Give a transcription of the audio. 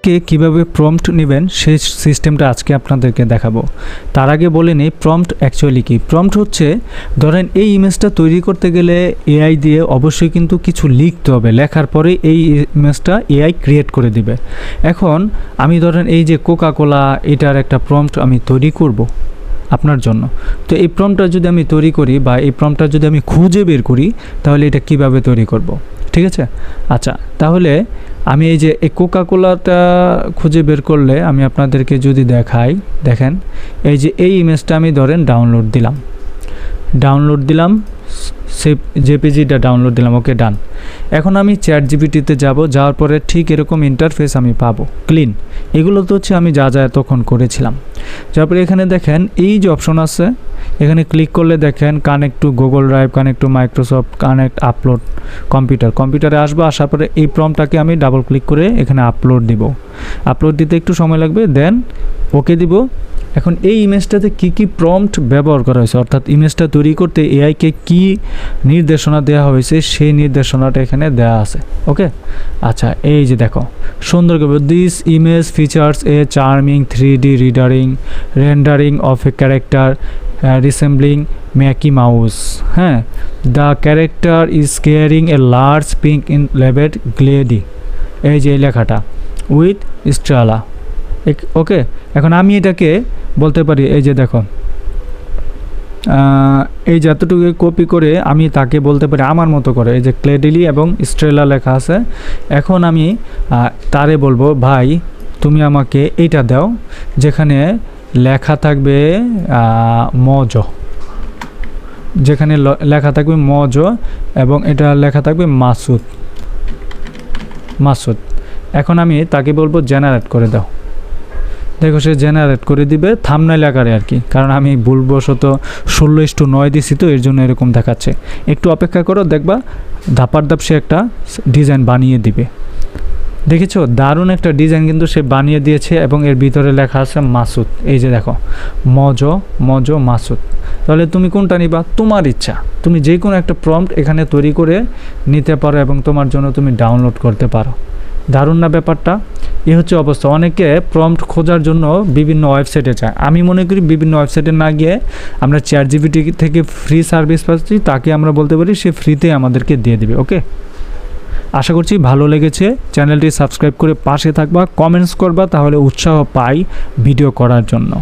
থেকে কিভাবে প্রম্পট নেবেন সেই সিস্টেমটা আজকে আপনাদেরকে দেখাবো। তার আগে বলে নিই প্রম্পট অ্যাকচুয়ালি কি। প্রম্পট হচ্ছে ধরেন এই ইমেজটা তৈরি করতে গেলে এআই দিয়ে অবশ্যই কিন্তু কিছু লিখতে হবে, লেখার পরে এই ইমেজটা এআই ক্রিয়েট করে দিবে। এখন আমি ধরেন এই যে কোকা কোলা এটার একটা প্রম্পট আমি তৈরি করব আপনার জন্য। তো এই প্রম্পটটা যদি আমি তৈরি করি বা এই প্রম্পটটা যদি আমি খুঁজে বের করি তাহলে এটা কিভাবে তৈরি করব, ঠিক আছে? আচ্ছা, তাহলে আমি এই যে এই কোকা কোলাটা খুঁজে বের করলে আমি আপনাদেরকে যদি দেখাই, দেখেন এই যে এই ইমেজটা আমি ধরেন ডাউনলোড দিলাম সেই জেপিজিটা ডাউনলোড দিলাম, ওকে ডান। এখন আমি চ্যাট জিপিটিতে যাওয়ার পরে ঠিক এরকম ইন্টারফেস আমি পাবো ক্লিন। এগুলো তো হচ্ছে আমি যা এতক্ষণ করেছিলাম। তারপরে এখানে দেখেন এই যে অপশন আছে, এখানে ক্লিক করলে দেখেন connect to Google drive, connect to Microsoft, connect upload কম্পিউটারে আসবো। আসার পরে এই প্রম্পটটাকে আমি ডাবল ক্লিক করে এখানে আপলোড দিতে একটু সময় লাগবে, দেন ওকে দিব। এখন এই ইমেজটাতে কি প্রম্পট ব্যবহার করা হয়েছে, অর্থাৎ ইমেজটা তৈরি করতে এআইকে কি নির্দেশনা দেওয়া হয়েছে সেই নির্দেশনাটা এখানে দেওয়া আছে, ওকে। আচ্ছা, এই যে দেখো সুন্দর করে this image features a charming 3D rendering of a character resembling Mickey Mouse. হ্যাঁ, the character is carrying a large pink in labelled গ্লেডি, এই যে এই লেখাটা উইথ স্ট্রালা, ওকে। এখন আমি এটাকে বলতে পারি এই যে দেখো এই যতটুকু কপি করে আমি তাকে বলতে পারি আমার মতো করে, এই যে ক্লেডিলি এবং স্ট্রেলা লেখা আছে। এখন আমি তারে বলবো ভাই তুমি আমাকে এইটা দাও যেখানে লেখা থাকবে মজ এবং এটা লেখা থাকবে মাসুদ। এখন আমি তাকে বলবো জেনারেট করে দাও। দেখো সে জেনারেট করে দিবে থাম্বনেইল আকারে আর কি, কারণ আমি ভুলবশত 16:9 দিছি তো এর জন্য এরকম দেখাচ্ছে। একটু অপেক্ষা করো, দেখবা ধাপার ধাপ সে একটা ডিজাইন বানিয়ে দিবে। দেখেছো দারুণ একটা ডিজাইন কিন্তু সে বানিয়ে দিয়েছে এবং এর ভিতরে লেখা আছে মাসুদ। এই যে দেখো মজ মাসুদ। তাহলে তুমি কোনটা নিবা, তোমার ইচ্ছা। তুমি যে কোনো একটা প্রম্পট এখানে তৈরি করে নিতে পারো এবং তোমার জন্য তুমি ডাউনলোড করতে পারো। দারুণ না ব্যাপারটা? এই হচ্ছে অবস্থা। অনেকে প্রম্পট খোঁজার জন্য বিভিন্ন ওয়েবসাইটে চায়। আমি মনে করি বিভিন্ন ওয়েবসাইটে না গিয়ে আমরা চ্যাট জিপিটি থেকে ফ্রি সার্ভিস পাচ্ছি, তাকে আমরা বলতে পারি সে ফ্রিতে আমাদেরকে দিয়ে দেবে, ওকে। আশা করছি ভালো লেগেছে। চ্যানেলটি সাবস্ক্রাইব করে পাশে থাকবা, কমেন্টস করবা, তাহলে উৎসাহ পাই ভিডিও করার জন্য।